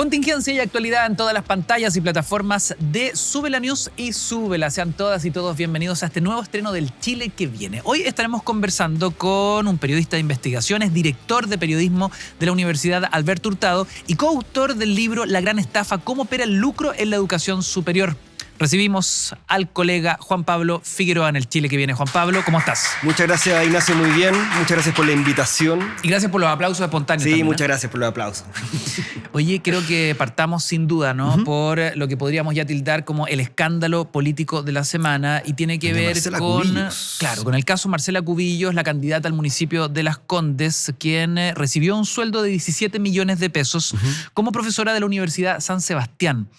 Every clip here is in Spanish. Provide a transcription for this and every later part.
Contingencia y actualidad en todas las pantallas y plataformas de Sube la News y Súbela. Sean todas y todos bienvenidos a este nuevo estreno del Chile que viene. Hoy estaremos conversando con un periodista de investigaciones, director de periodismo de la Universidad Alberto Hurtado y coautor del libro La Gran Estafa: Cómo opera el lucro en la educación superior. Recibimos al colega Juan Pablo Figueroa en el Chile que viene. Juan Pablo, ¿cómo estás? Muchas gracias, Ignacio, muy bien. Muchas gracias por la invitación. Y gracias por los aplausos espontáneos. Sí, también, muchas gracias por los aplausos. Oye, creo que partamos sin duda, ¿no? Por lo que podríamos ya tildar como el escándalo político de la semana y tiene que ver con el caso Marcela Cubillos, la candidata al municipio de Las Condes, quien recibió un sueldo de 17 millones de pesos como profesora de la Universidad San Sebastián.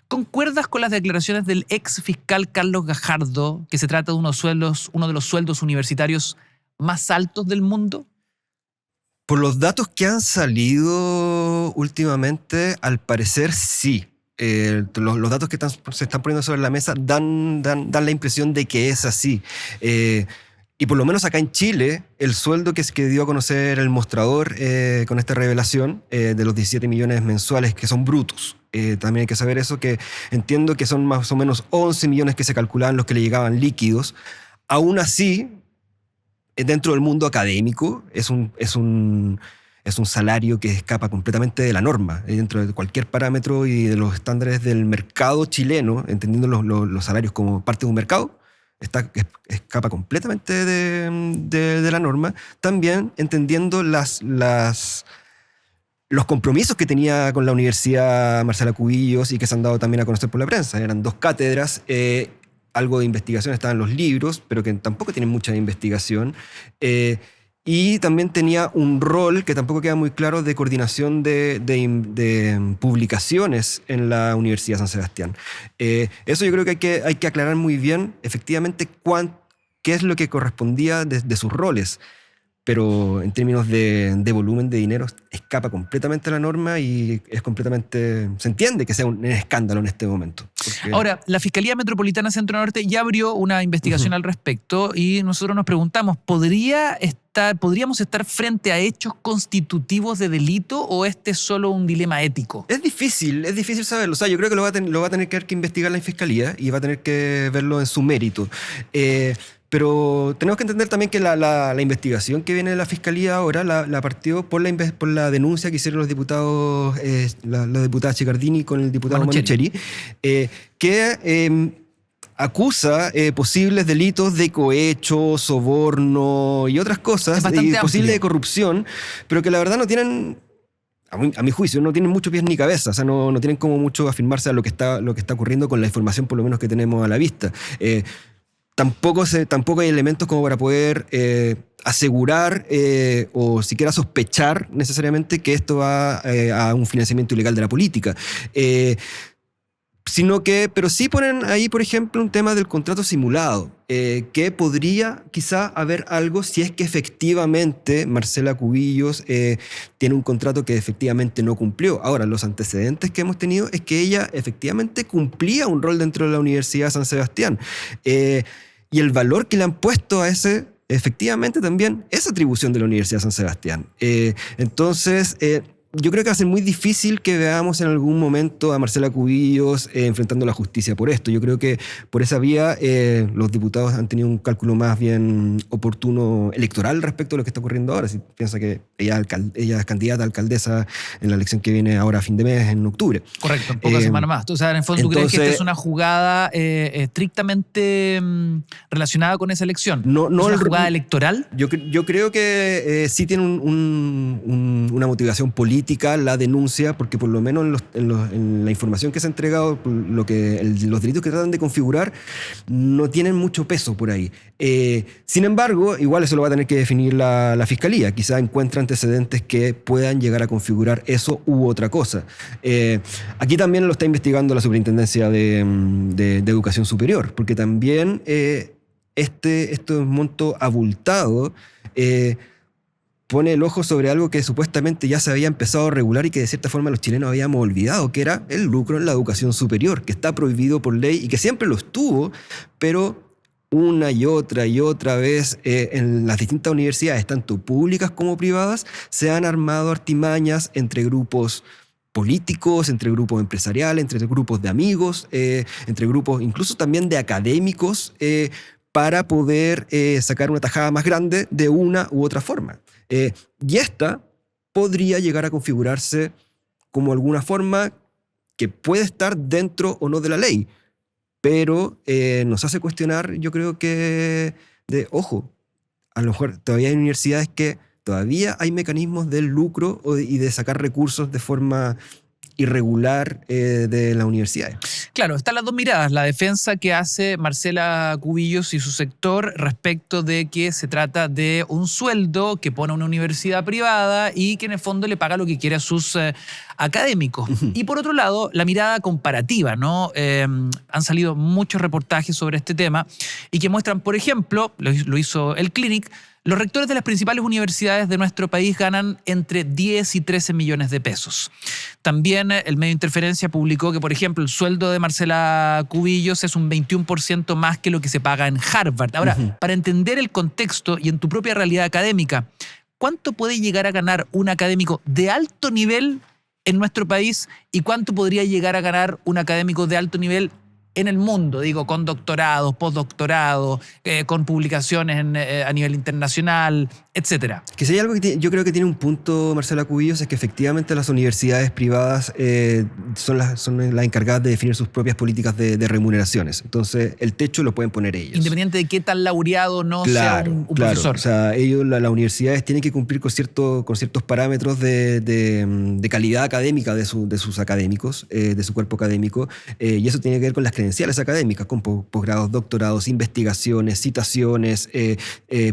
¿Concuerdas con las declaraciones del ex fiscal Carlos Gajardo, que se trata de uno de los sueldos universitarios más altos del mundo? Por los datos que han salido últimamente, al parecer sí. Los datos que se están poniendo sobre la mesa dan la impresión de que es así. Y por lo menos acá en Chile, el sueldo que dio a conocer el mostrador con esta revelación de los 17 millones mensuales, que son brutos. También hay que saber eso, que entiendo que son más o menos 11 millones que se calculaban los que le llegaban líquidos. Aún así, dentro del mundo académico, es un salario que escapa completamente de la norma, dentro de cualquier parámetro y de los estándares del mercado chileno, entendiendo los salarios como parte de un mercado. Escapa completamente de la norma, también entendiendo los compromisos que tenía con la Universidad Marcela Cubillos y que se han dado también a conocer por la prensa. Eran 2 cátedras, algo de investigación estaba en los libros, pero que tampoco tienen mucha investigación. Y también tenía un rol que tampoco queda muy claro de coordinación de publicaciones en la Universidad San Sebastián. Eso yo creo que hay que aclarar muy bien efectivamente qué es lo que correspondía de sus roles. Pero en términos de volumen de dinero escapa completamente a la norma y se entiende que sea un escándalo en este momento. Ahora, la Fiscalía Metropolitana Centro Norte ya abrió una investigación al respecto y nosotros nos preguntamos, ¿podríamos estar frente a hechos constitutivos de delito o este es solo un dilema ético? Es difícil saberlo. O sea, yo creo que lo va a tener que investigar la Fiscalía y va a tener que verlo en su mérito. Pero tenemos que entender también que la investigación que viene de la Fiscalía ahora la partió por la denuncia que hicieron los diputados, la diputada Chicardini con el diputado Manucheri, que acusa posibles delitos de cohecho, soborno y otras cosas, y posibles de corrupción, pero que la verdad no tienen, a mi juicio, no tienen mucho pies ni cabeza. O sea, no tienen como mucho afirmarse a lo que está ocurriendo con la información por lo menos que tenemos a la vista. Tampoco hay elementos como para poder asegurar o siquiera sospechar necesariamente que esto va a un financiamiento ilegal de la política. Pero sí ponen ahí, por ejemplo, un tema del contrato simulado, que podría quizá haber algo si es que efectivamente Marcela Cubillos tiene un contrato que efectivamente no cumplió. Ahora, los antecedentes que hemos tenido es que ella efectivamente cumplía un rol dentro de la Universidad San Sebastián. Y el valor que le han puesto a ese, efectivamente también, es atribución de la Universidad San Sebastián. Entonces, yo creo que va a ser muy difícil que veamos en algún momento a Marcela Cubillos enfrentando la justicia por esto. Yo creo que por esa vía los diputados han tenido un cálculo más bien oportuno electoral respecto a lo que está ocurriendo ahora. Si piensa que ella es candidata a alcaldesa en la elección que viene ahora a fin de mes, en octubre. Correcto, en pocas semanas más. O sea, en el fondo, ¿tú crees que esta es una jugada estrictamente relacionada con esa elección? ¿Es una jugada electoral? Yo creo que sí tiene una motivación política la denuncia, porque por lo menos en la información que se ha entregado, los delitos que tratan de configurar no tienen mucho peso por ahí. Sin embargo, igual eso lo va a tener que definir la Fiscalía. Quizá encuentre antecedentes que puedan llegar a configurar eso u otra cosa. Aquí también lo está investigando la Superintendencia de Educación Superior, porque también este monto abultado pone el ojo sobre algo que supuestamente ya se había empezado a regular y que de cierta forma los chilenos habíamos olvidado, que era el lucro en la educación superior, que está prohibido por ley y que siempre lo estuvo, pero una y otra vez en las distintas universidades, tanto públicas como privadas, se han armado artimañas entre grupos políticos, entre grupos empresariales, entre grupos de amigos, entre grupos incluso también de académicos, para poder sacar una tajada más grande de una u otra forma. Y esta podría llegar a configurarse como alguna forma que puede estar dentro o no de la ley, pero nos hace cuestionar, yo creo que, ojo, a lo mejor todavía hay universidades que todavía hay mecanismos del lucro y de sacar recursos de forma irregular de las universidades. Claro, están las dos miradas. La defensa que hace Marcela Cubillos y su sector respecto de que se trata de un sueldo que pone una universidad privada y que en el fondo le paga lo que quiere a sus académicos. Y por otro lado, la mirada comparativa, ¿no? Han salido muchos reportajes sobre este tema y que muestran, por ejemplo, lo hizo el Clinic, los rectores de las principales universidades de nuestro país ganan entre 10 y 13 millones de pesos. También el medio Interferencia publicó que, por ejemplo, el sueldo de Marcela Cubillos es un 21% más que lo que se paga en Harvard. Ahora, para entender el contexto y en tu propia realidad académica, ¿cuánto puede llegar a ganar un académico de alto nivel en nuestro país y cuánto podría llegar a ganar un académico de alto nivel en el mundo, digo, con doctorados, postdoctorados, con publicaciones a nivel internacional, etcétera? Que si hay algo que yo creo que tiene un punto Marcela Cubillos es que efectivamente las universidades privadas son las encargadas de definir sus propias políticas de remuneraciones. Entonces, el techo lo pueden poner ellos. Independiente de qué tan laureado no sea un profesor. O sea, ellos, las universidades tienen que cumplir con ciertos parámetros de calidad académica de sus académicos, de su cuerpo académico, y eso tiene que ver con las credenciales académicas, con posgrados, doctorados, investigaciones, citaciones,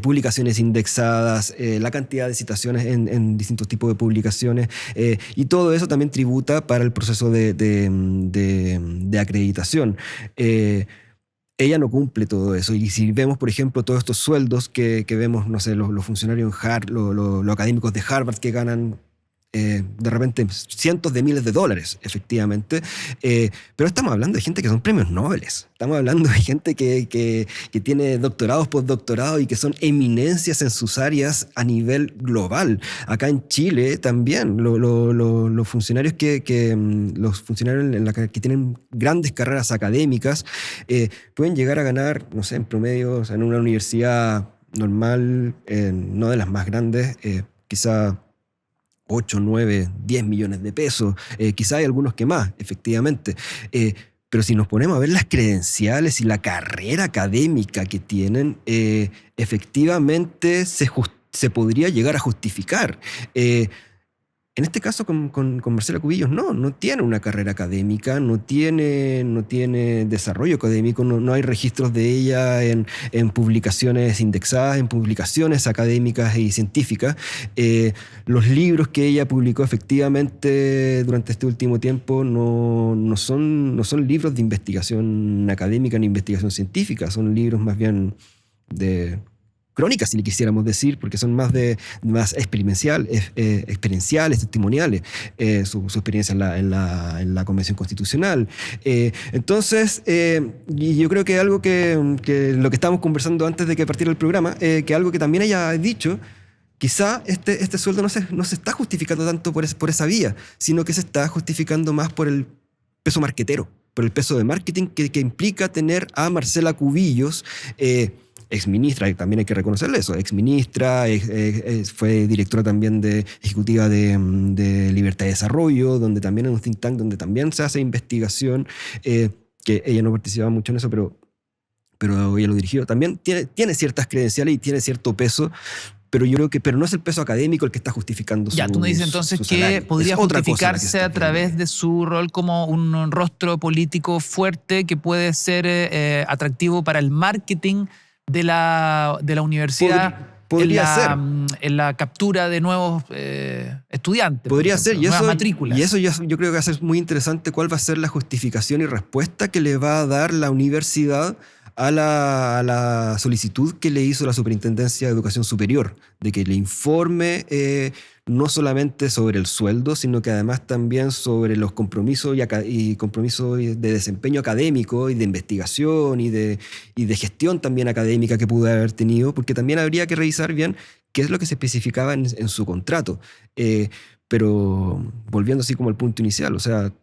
publicaciones indexadas, la cantidad de citaciones en distintos tipos de publicaciones, y todo eso también tributa para el proceso de acreditación. Ella no cumple todo eso. Y si vemos, por ejemplo, todos estos sueldos que vemos, no sé, los funcionarios los académicos de Harvard que ganan de repente cientos de miles de dólares, efectivamente. Pero estamos hablando de gente que son premios Nobel. Estamos hablando de gente que tiene doctorados, postdoctorados y que son eminencias en sus áreas a nivel global. Acá en Chile también los funcionarios que tienen grandes carreras académicas pueden llegar a ganar, no sé, en promedio, o sea, en una universidad normal, no de las más grandes, quizá 8, 9, 10 millones de pesos. Quizá hay algunos que más, efectivamente. Pero si nos ponemos a ver las credenciales y la carrera académica que tienen, efectivamente se podría llegar a justificar. En este caso con Marcela Cubillos no tiene una carrera académica, no tiene desarrollo académico, no hay registros de ella en publicaciones indexadas, en publicaciones académicas y científicas. Los libros que ella publicó efectivamente durante este último tiempo no son libros de investigación académica ni investigación científica, son libros más bien de crónicas, si le quisiéramos decir, porque son más experienciales, testimoniales, su experiencia en la Convención Constitucional. Entonces, y yo creo que algo que lo que estábamos conversando antes de que partiera el programa, que algo que también ella ha dicho, quizá este sueldo no se está justificando tanto por esa vía, sino que se está justificando más por el peso marquetero, por el peso de marketing que implica tener a Marcela Cubillos, exministra, y también hay que reconocerle eso, exministra, fue directora también ejecutiva de Libertad y Desarrollo, donde también es un think tank, donde también se hace investigación, que ella no participaba mucho en eso, pero ella lo dirigió. También tiene ciertas credenciales y tiene cierto peso, pero yo creo que no es el peso académico el que está justificando Ya, tú me dices entonces que podría justificarse a través de su rol como un rostro político fuerte que puede ser atractivo para el marketing de la universidad. Podría ser. En la captura de nuevos estudiantes. Podría ser. Y eso, matrículas. Y eso yo creo que va a ser muy interesante cuál va a ser la justificación y respuesta que le va a dar la universidad a la solicitud que le hizo la Superintendencia de Educación Superior, de que le informe no solamente sobre el sueldo, sino que además también sobre los compromisos y compromisos de desempeño académico y de investigación y de gestión también académica que pudo haber tenido, porque también habría que revisar bien qué es lo que se especificaba en su contrato. Pero volviendo así como al punto inicial, o sea,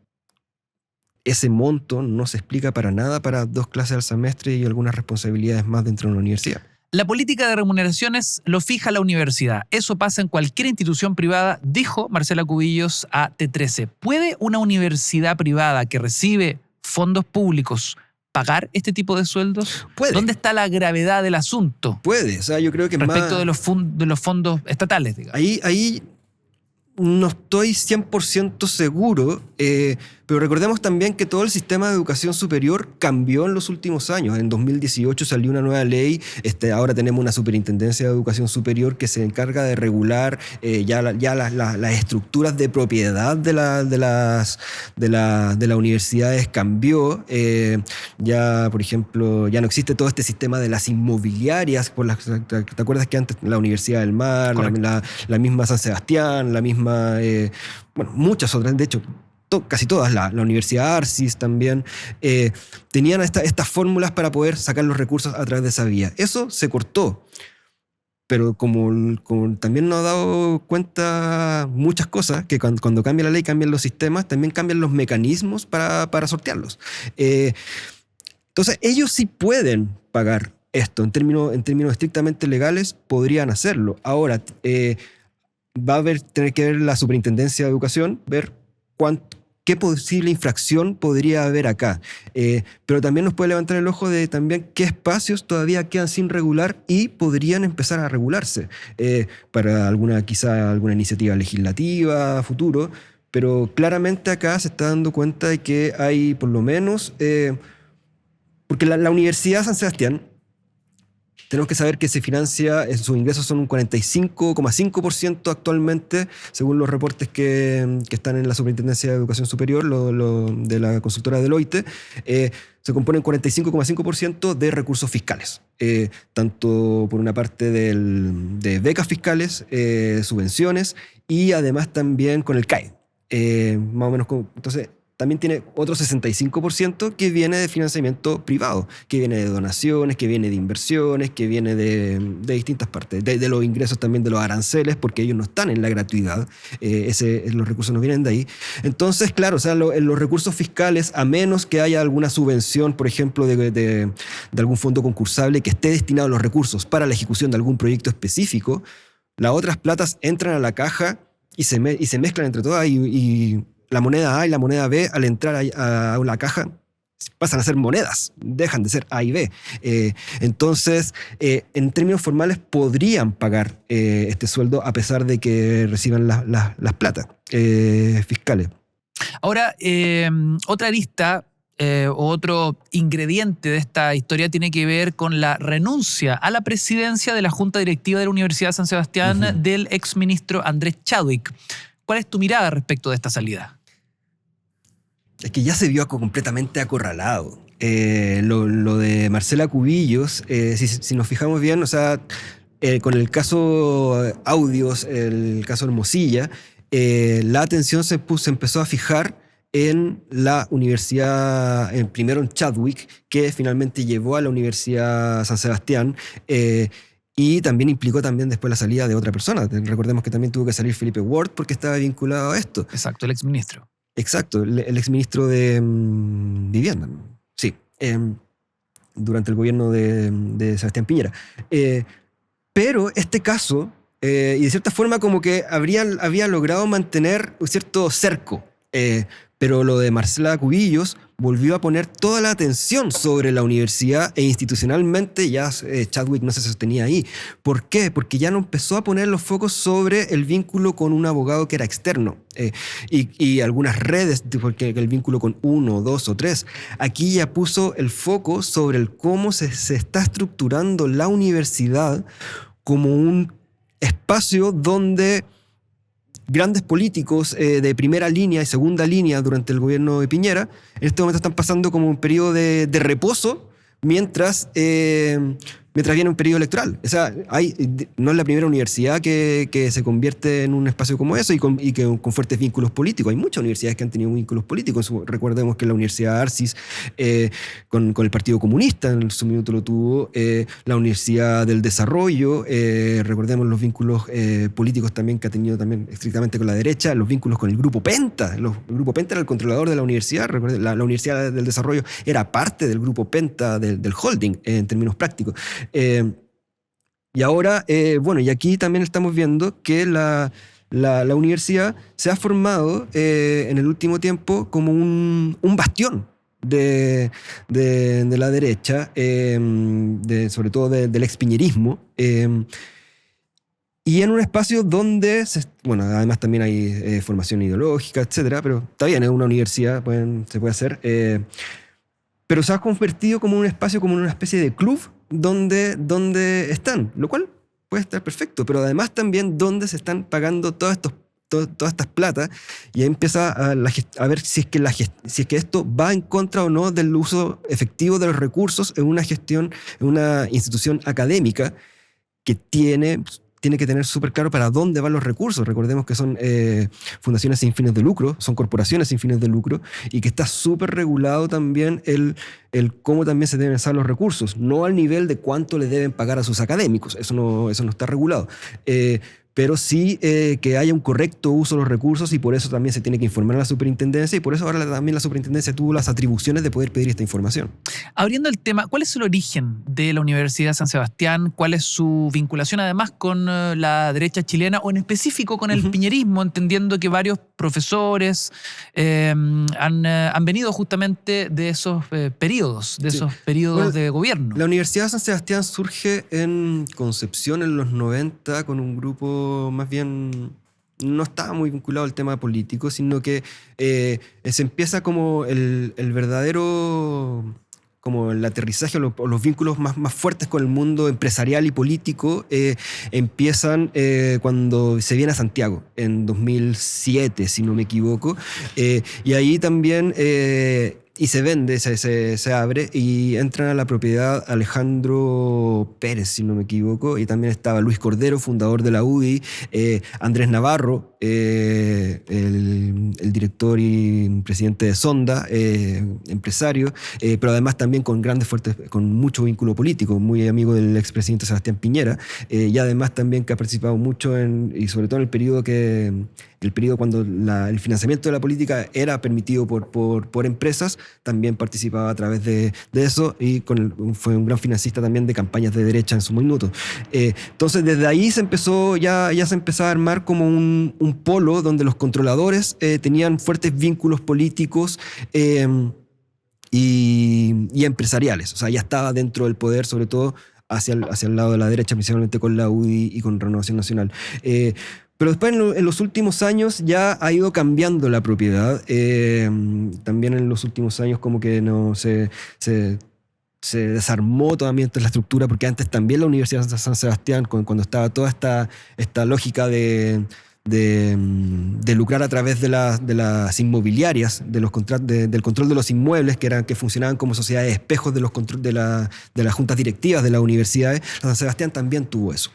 ese monto no se explica para nada para 2 clases al semestre y algunas responsabilidades más dentro de una universidad. La política de remuneraciones lo fija la universidad. Eso pasa en cualquier institución privada, dijo Marcela Cubillos a T13. ¿Puede una universidad privada que recibe fondos públicos pagar este tipo de sueldos? Puede. ¿Dónde está la gravedad del asunto? Puede, o sea, yo creo que respecto más de los fondos estatales, digamos. Ahí no estoy 100% seguro, pero recordemos también que todo el sistema de educación superior cambió en los últimos años. En 2018 salió una nueva ley, ahora tenemos una superintendencia de educación superior que se encarga de regular las estructuras de propiedad de las universidades cambió. Ya, por ejemplo, ya no existe todo este sistema de las inmobiliarias. ¿Te acuerdas que antes la Universidad del Mar, la misma San Sebastián, la misma, bueno, muchas otras, de hecho, casi todas, la Universidad Arcis también, tenían estas fórmulas para poder sacar los recursos a través de esa vía. Eso se cortó, pero como también nos ha dado cuenta muchas cosas, que cuando cambia la ley, cambian los sistemas, también cambian los mecanismos para sortearlos. Entonces, ellos sí pueden pagar esto, en términos estrictamente legales, podrían hacerlo. Ahora, va a tener que ver la Superintendencia de Educación, ver qué posible infracción podría haber acá. Pero también nos puede levantar el ojo de también qué espacios todavía quedan sin regular y podrían empezar a regularse para quizá alguna iniciativa legislativa futuro. Pero claramente acá se está dando cuenta de que hay por lo menos... porque la Universidad San Sebastián, tenemos que saber que se financia, sus ingresos son un 45,5% actualmente, según los reportes que están en la Superintendencia de Educación Superior, de la consultora Deloitte. Se compone un 45,5% de recursos fiscales, tanto por una parte de becas fiscales, subvenciones, y además también con el CAE. Más o menos, entonces... También tiene otro 65% que viene de financiamiento privado, que viene de donaciones, que viene de inversiones, que viene de distintas partes, de los ingresos también de los aranceles, porque ellos no están en la gratuidad, los recursos no vienen de ahí. Entonces, claro, o sea, los recursos fiscales, a menos que haya alguna subvención, por ejemplo, de algún fondo concursable que esté destinado a los recursos para la ejecución de algún proyecto específico, las otras platas entran a la caja y se mezclan entre todas y la moneda A y la moneda B, al entrar a una caja, pasan a ser monedas, dejan de ser A y B. Entonces, en términos formales, podrían pagar este sueldo a pesar de que reciban las platas fiscales. Ahora, otra arista, otro ingrediente de esta historia tiene que ver con la renuncia a la presidencia de la Junta Directiva de la Universidad de San Sebastián del exministro Andrés Chadwick. ¿Cuál es tu mirada respecto de esta salida? Es que ya se vio completamente acorralado. Lo de Marcela Cubillos, si nos fijamos bien, o sea, con el caso Audios, el caso Hermosilla, la atención se empezó a fijar en la universidad, primero en Chadwick, que finalmente llevó a la Universidad San Sebastián, y también implicó también después la salida de otra persona. Recordemos que también tuvo que salir Felipe Ward porque estaba vinculado a esto. Exacto, el exministro. Exacto, el exministro de Vivienda, sí, durante el gobierno de Sebastián Piñera. Pero este caso, y de cierta forma como que había logrado mantener un cierto cerco, pero lo de Marcela Cubillos volvió a poner toda la atención sobre la universidad e institucionalmente ya Chadwick no se sostenía ahí. ¿Por qué? Porque ya no empezó a poner los focos sobre el vínculo con un abogado que era externo y algunas redes, porque el vínculo con 1, 2 o 3. Aquí ya puso el foco sobre cómo se está estructurando la universidad como un espacio donde grandes políticos de primera línea y segunda línea durante el gobierno de Piñera en este momento están pasando como un periodo de reposo mientras mientras viene un periodo electoral. O sea, no es la primera universidad que se convierte en un espacio como eso y con fuertes vínculos políticos. Hay muchas universidades que han tenido vínculos políticos. Recordemos que la Universidad Arcis con el Partido Comunista en su minuto lo tuvo, la Universidad del Desarrollo, recordemos los vínculos políticos también que ha tenido también estrictamente con la derecha, los vínculos con el Grupo Penta. El Grupo Penta era el controlador de la universidad. La Universidad del Desarrollo era parte del Grupo Penta del holding en términos prácticos. Y ahora, y aquí también estamos viendo que la universidad se ha formado en el último tiempo como un bastión de la derecha, sobre todo del expiñerismo, y en un espacio donde, además también hay formación ideológica, etcétera, pero está bien, es una universidad, se puede hacer, pero se ha convertido como un espacio, como una especie de club donde están, lo cual puede estar perfecto, pero además también donde se están pagando todas estas plata, y ahí empieza a ver si es que esto va en contra o no del uso efectivo de los recursos en una gestión, en una institución académica que tiene que tener súper claro para dónde van los recursos. Recordemos que son fundaciones sin fines de lucro, son corporaciones sin fines de lucro, y que está súper regulado también el cómo también se deben usar los recursos, no al nivel de cuánto le deben pagar a sus académicos, eso no está regulado. Pero sí que haya un correcto uso de los recursos, y por eso también se tiene que informar a la superintendencia, y por eso ahora también la superintendencia tuvo las atribuciones de poder pedir esta información. Abriendo el tema, ¿cuál es el origen de la Universidad de San Sebastián? ¿Cuál es su vinculación además con la derecha chilena, o en específico con el piñerismo, entendiendo que varios profesores han venido justamente de esos periodos, de gobierno? La Universidad de San Sebastián surge en Concepción en los 90 con un grupo más bien no estaba muy vinculado al tema político, sino que se empieza como el verdadero, como el aterrizaje o los vínculos más fuertes con el mundo empresarial y político empiezan cuando se viene a Santiago en 2007, si no me equivoco, y ahí también y se vende, se abre, y entran a la propiedad Alejandro Pérez, si no me equivoco, y también estaba Luis Cordero, fundador de la UDI, Andrés Navarro, el director y presidente de Sonda, empresario, pero además también con mucho vínculo político, muy amigo del expresidente Sebastián Piñera, y además también que ha participado mucho y sobre todo en el periodo cuando el financiamiento de la política era permitido por empresas, también participaba a través de eso, y fue un gran financista también de campañas de derecha en su minuto. Entonces desde ahí se empezó ya se empezaba a armar como un polo donde los controladores tenían fuertes vínculos políticos y empresariales. O sea, ya estaba dentro del poder, sobre todo hacia el lado de la derecha, principalmente con la UDI y con Renovación Nacional. Pero después en los últimos años ya ha ido cambiando la propiedad. También en los últimos años como que no se desarmó también la estructura, porque antes también la Universidad de San Sebastián, cuando estaba toda esta lógica de lucrar a través de las inmobiliarias, del control de los inmuebles, que funcionaban como sociedades espejos de las juntas directivas de las universidades, San Sebastián también tuvo eso.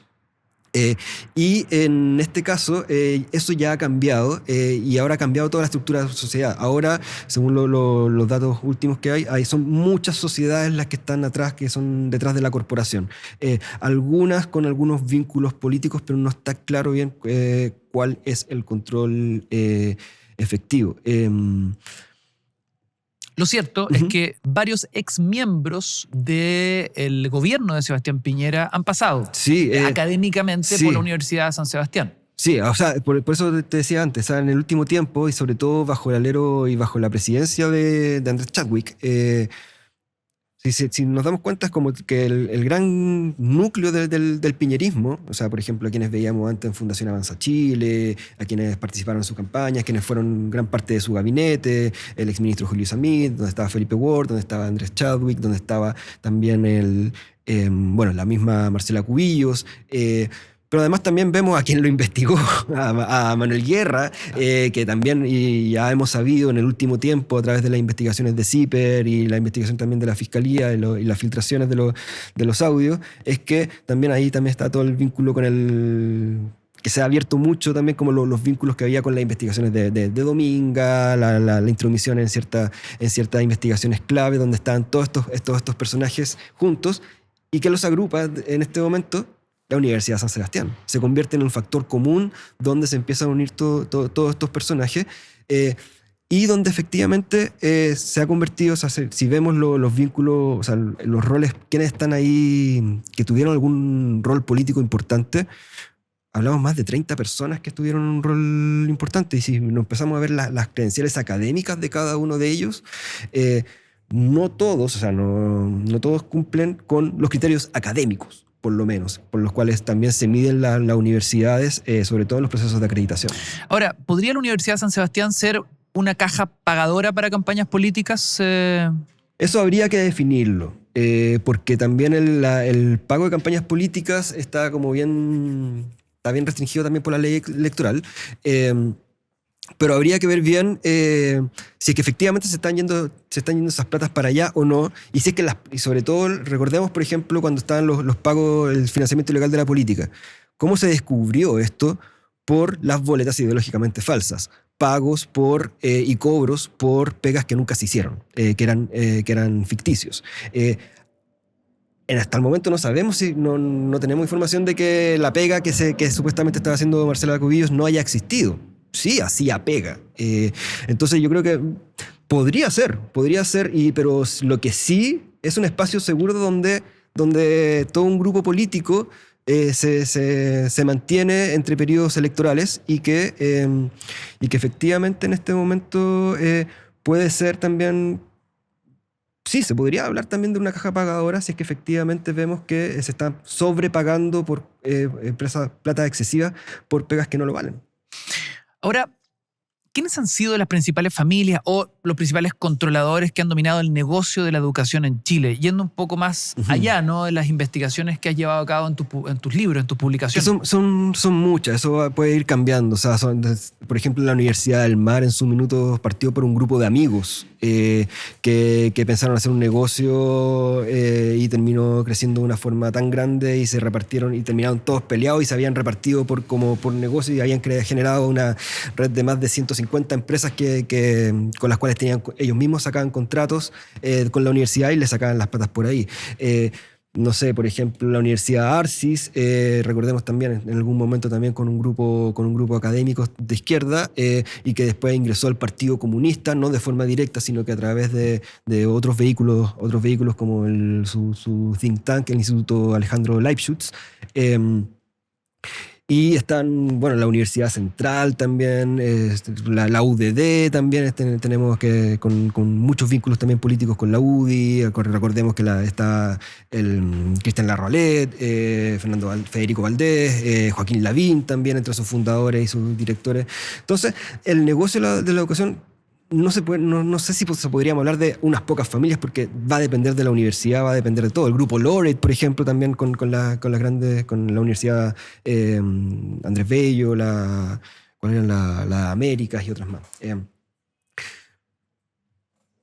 Y en este caso eso ya ha cambiado, y ahora ha cambiado toda la estructura de la sociedad. Ahora, según los datos últimos que hay son muchas sociedades las que están atrás, que son detrás de la corporación. Algunas con algunos vínculos políticos, pero no está claro bien cuál es el control efectivo. Lo cierto es que varios exmiembros del gobierno de Sebastián Piñera han pasado académicamente por la Universidad de San Sebastián. Sí, o sea, por eso te decía antes, en el último tiempo, y sobre todo bajo el alero y bajo la presidencia de Andrés Chadwick, si nos damos cuenta, es como que el gran núcleo del piñerismo, o sea, por ejemplo, a quienes veíamos antes en Fundación Avanza Chile, a quienes participaron en su campaña, quienes fueron gran parte de su gabinete, el exministro Julio Samit, donde estaba Felipe Ward, donde estaba Andrés Chadwick, donde estaba también la misma Marcela Cubillos, pero además también vemos a quien lo investigó, a Manuel Guerra, que también y ya hemos sabido en el último tiempo a través de las investigaciones de CIPER y la investigación también de la Fiscalía y las filtraciones de los audios, es que también ahí también está todo el vínculo con que se ha abierto mucho también como los vínculos que había con las investigaciones de Dominga, la intromisión en ciertas investigaciones clave donde estaban todos estos personajes juntos y que los agrupa en este momento. La Universidad de San Sebastián se convierte en un factor común donde se empiezan a unir todos estos personajes y donde efectivamente se ha convertido, o sea, si vemos los vínculos, o sea, los roles, quienes están ahí, que tuvieron algún rol político importante, hablamos más de 30 personas que tuvieron un rol importante, y si nos empezamos a ver las credenciales académicas de cada uno de ellos, no todos, o sea, no todos cumplen con los criterios académicos, por lo menos, por los cuales también se miden las universidades, sobre todo en los procesos de acreditación. Ahora, ¿podría la Universidad de San Sebastián ser una caja pagadora para campañas políticas? Eso habría que definirlo, porque también el pago de campañas políticas está bien restringido también por la ley electoral. Pero habría que ver bien si es que efectivamente se están yendo esas platas para allá o no, y si es que y sobre todo recordemos, por ejemplo, cuando estaban los pagos, el financiamiento ilegal de la política, cómo se descubrió esto por las boletas ideológicamente falsas, pagos y cobros por pegas que nunca se hicieron, que eran ficticios. Hasta el momento no sabemos, no tenemos información de que la pega que supuestamente estaba haciendo Marcela Cubillos no haya existido. Sí, hacía pega. Entonces yo creo que podría ser, pero lo que sí es un espacio seguro donde todo un grupo político se mantiene entre periodos electorales y que efectivamente en este momento puede ser también. Sí, se podría hablar también de una caja pagadora si es que efectivamente vemos que se está sobrepagando por plata excesiva por pegas que no lo valen. Ahora, ¿quiénes han sido las principales familias o los principales controladores que han dominado el negocio de la educación en Chile? Yendo un poco más allá, ¿no?, de las investigaciones que has llevado a cabo en tus libros, en tus publicaciones. Son muchas, eso puede ir cambiando. O sea, por ejemplo, la Universidad del Mar en su minuto partió por un grupo de amigos que pensaron hacer un negocio y terminó creciendo de una forma tan grande y se repartieron y terminaron todos peleados y se habían repartido por negocio y habían generado una red de más de 150 empresas con las cuales ellos mismos sacaban contratos con la universidad y le sacaban las patas por ahí. No sé, por ejemplo, la Universidad Arcis, recordemos también en algún momento también con un grupo de académicos de izquierda y que después ingresó al Partido Comunista, no de forma directa, sino que a través de otros vehículos como su think tank, el Instituto Alejandro Lifshutz. Y están, la Universidad Central también, la UDD también, tenemos con muchos vínculos también políticos con la UDI. Recordemos que está el Cristian Larrolet, Federico Valdés, Joaquín Lavín también entre sus fundadores y sus directores. Entonces, el negocio de la educación no sé si podríamos hablar de unas pocas familias porque va a depender de la universidad, va a depender de todo. El grupo Laureate, por ejemplo, también con la Universidad Andrés Bello, ¿cuál era la Américas y otras más.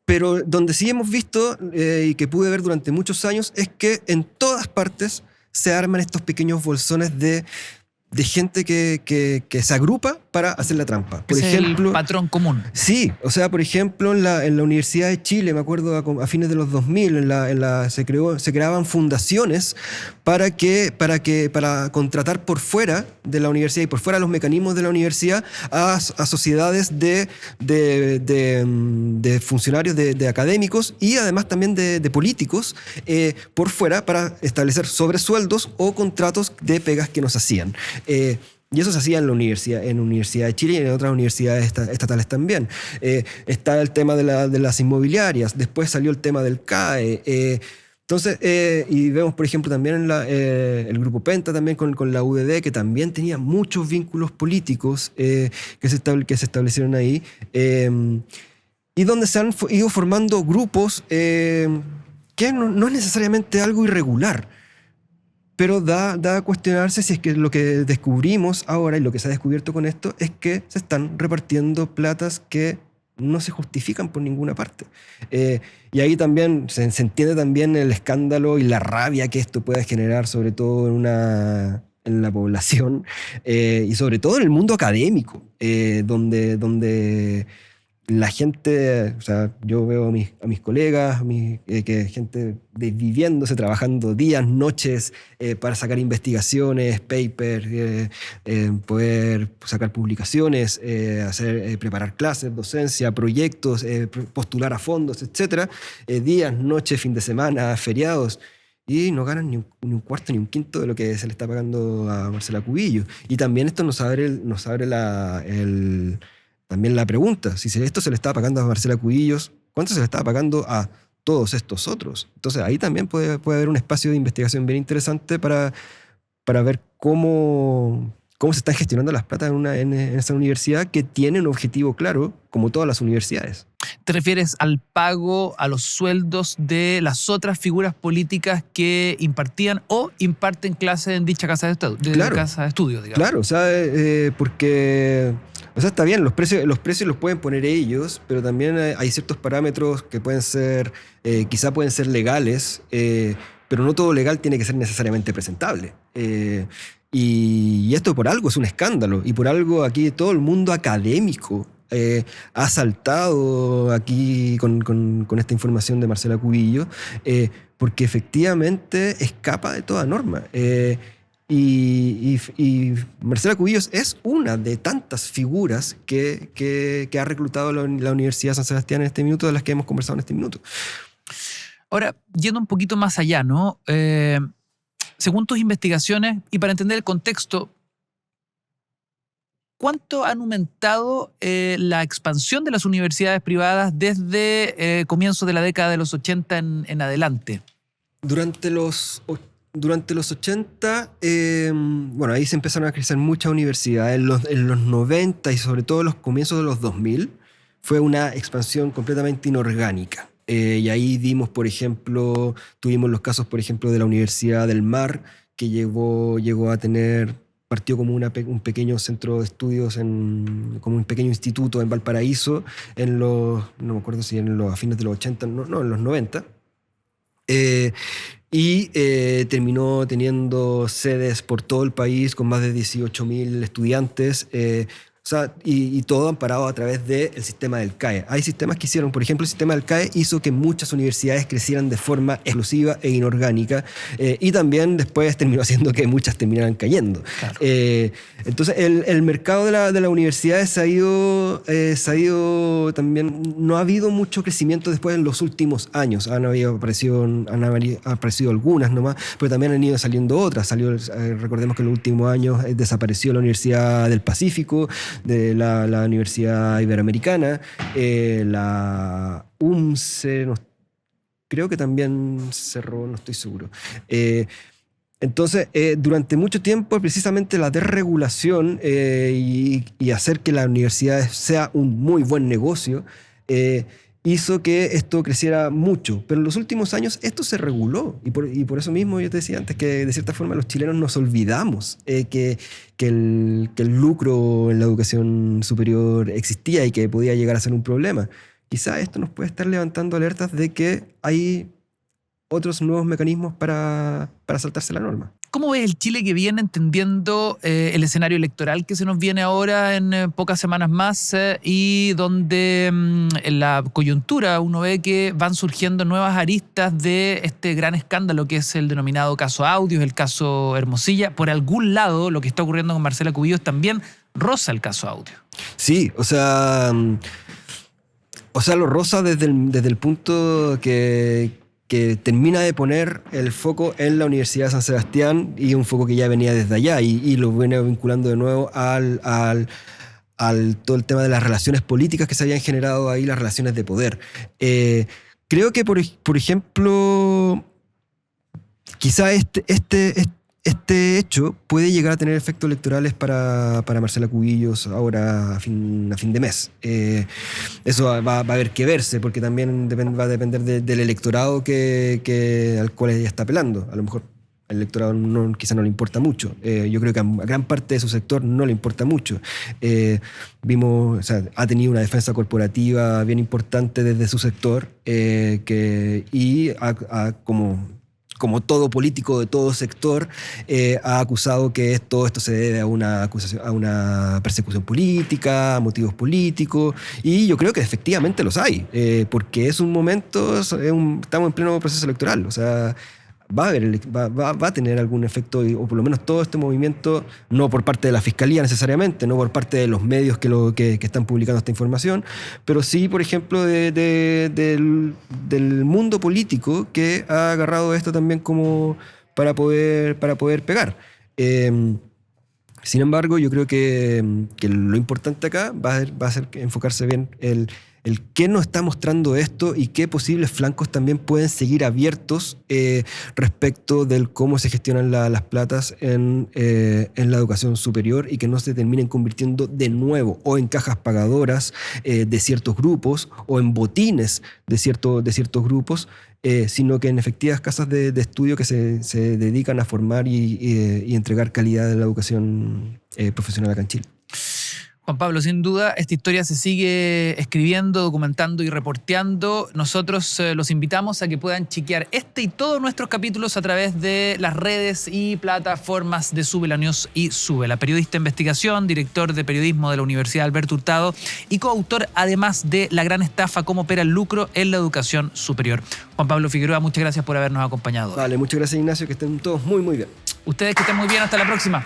Pero donde sí hemos visto y que pude ver durante muchos años es que en todas partes se arman estos pequeños bolsones de gente que se agrupa para hacer la trampa. Por ejemplo, el patrón común. Sí, o sea, por ejemplo, en la Universidad de Chile, me acuerdo a fines de los 2000, se creaban fundaciones para contratar por fuera de la universidad y por fuera de los mecanismos de la universidad a sociedades de funcionarios, de académicos y además también de políticos por fuera para establecer sobresueldos o contratos de pegas que nos hacían. Y eso se hacía en la Universidad de Chile y en otras universidades estatales también. Está el tema de las inmobiliarias, después salió el tema del CAE. Entonces, y vemos, por ejemplo, también el Grupo Penta también con la UDD, que también tenía muchos vínculos políticos que se establecieron ahí, y donde se han ido formando grupos que no es necesariamente algo irregular, pero da a cuestionarse si es que lo que descubrimos ahora y lo que se ha descubierto con esto es que se están repartiendo platas que no se justifican por ninguna parte. Y ahí también se entiende también el escándalo y la rabia que esto puede generar, sobre todo en la población y sobre todo en el mundo académico, donde la gente, o sea, yo veo a mis colegas, que gente viviéndose, trabajando días, noches para sacar investigaciones, papers, poder sacar publicaciones, preparar clases, docencia, proyectos, postular a fondos, etc. Días, noches, fin de semana, feriados. Y no ganan ni un cuarto ni un quinto de lo que se le está pagando a Marcela Cubillos. Y también esto nos abre también la pregunta, si esto se le está pagando a Marcela Cubillos, ¿cuánto se le está pagando a todos estos otros? Entonces ahí también puede haber un espacio de investigación bien interesante para ver cómo se están gestionando las plata en esa universidad que tiene un objetivo claro, como todas las universidades. ¿Te refieres al pago, a los sueldos de las otras figuras políticas que impartían o imparten clases en dicha casa de estudio, digamos? Claro, o sea, porque... O sea, está bien, los precios los pueden poner ellos, pero también hay ciertos parámetros que pueden ser, quizá pueden ser legales, pero no todo legal tiene que ser necesariamente presentable. Y esto por algo es un escándalo, y por algo aquí todo el mundo académico ha saltado aquí con esta información de Marcela Cubillos, porque efectivamente escapa de toda norma. Y Marcela Cubillos es una de tantas figuras que ha reclutado la Universidad de San Sebastián en este minuto, de las que hemos conversado en este minuto. Ahora, yendo un poquito más allá, ¿no? Según tus investigaciones, y para entender el contexto, ¿cuánto han aumentado la expansión de las universidades privadas desde comienzos de la década de los 80 en adelante? Durante los 80, bueno, ahí se empezaron a crecer muchas universidades. En los 90 y sobre todo en los comienzos de los 2000 fue una expansión completamente inorgánica. Y ahí tuvimos los casos, por ejemplo, de la Universidad del Mar, que llegó a tener, partió como un pequeño centro de estudios, como un pequeño instituto en Valparaíso, no me acuerdo si a fines de los 80, no, en los 90. Y terminó teniendo sedes por todo el país con más de 18.000 estudiantes, y todo amparado a través del sistema del CAE. Hay sistemas que hicieron, por ejemplo, el sistema del CAE hizo que muchas universidades crecieran de forma exclusiva e inorgánica, y también después terminó haciendo que muchas terminaran cayendo. Claro. Entonces el mercado de la universidad se ha ido también, no ha habido mucho crecimiento después en los últimos años. Han aparecido algunas nomás, pero también han ido saliendo otras. Recordemos que en los últimos años desapareció la Universidad del Pacífico, de la Universidad Iberoamericana, la UMCE, creo que también cerró, no estoy seguro. Entonces, durante mucho tiempo, precisamente la desregulación y hacer que la universidad sea un muy buen negocio hizo que esto creciera mucho. Pero en los últimos años esto se reguló. Y por eso mismo yo te decía antes que de cierta forma los chilenos nos olvidamos que el lucro en la educación superior existía y que podía llegar a ser un problema. Quizá esto nos puede estar levantando alertas de que hay otros nuevos mecanismos para saltarse la norma. ¿Cómo ves el Chile que viene entendiendo el escenario electoral que se nos viene ahora en pocas semanas más y donde en la coyuntura uno ve que van surgiendo nuevas aristas de este gran escándalo que es el denominado caso Audios, el caso Hermosilla? Por algún lado, lo que está ocurriendo con Marcela Cubillos también roza el caso Audios. Sí, o sea, lo roza desde el punto que termina de poner el foco en la Universidad de San Sebastián, y un foco que ya venía desde allá y lo viene vinculando de nuevo al todo el tema de las relaciones políticas que se habían generado ahí, las relaciones de poder. Creo que, por ejemplo, quizá este hecho puede llegar a tener efectos electorales para Marcela Cubillos ahora a fin de mes. Eso va a haber que verse, porque también va a depender del electorado al cual ella está apelando. A lo mejor al electorado quizá no le importa mucho. Yo creo que a gran parte de su sector no le importa mucho. Vimos, o sea, ha tenido una defensa corporativa bien importante desde su sector como todo político de todo sector, ha acusado que todo esto se debe a una persecución política, a motivos políticos, y yo creo que efectivamente los hay, porque es un momento, estamos en pleno proceso electoral, o sea, va a tener algún efecto, o por lo menos todo este movimiento, no por parte de la Fiscalía necesariamente, no por parte de los medios que están publicando esta información, pero sí, por ejemplo, del mundo político que ha agarrado esto también como para poder pegar. Sin embargo, yo creo que lo importante acá va a ser enfocarse bien el qué nos está mostrando esto y qué posibles flancos también pueden seguir abiertos respecto del cómo se gestionan las platas en la educación superior y que no se terminen convirtiendo de nuevo o en cajas pagadoras de ciertos grupos o en botines de ciertos grupos, sino que en efectivas casas de estudio que se dedican a formar y entregar calidad de la educación profesional acá en Chile. Juan Pablo, sin duda, esta historia se sigue escribiendo, documentando y reporteando. Nosotros los invitamos a que puedan chequear este y todos nuestros capítulos a través de las redes y plataformas de Sube la News y Sube. La periodista de investigación, director de periodismo de la Universidad Alberto Hurtado y coautor, además de La gran estafa, cómo opera el lucro en la educación superior. Juan Pablo Figueroa, muchas gracias por habernos acompañado. Vale, muchas gracias, Ignacio, que estén todos muy, muy bien. Ustedes que estén muy bien, hasta la próxima.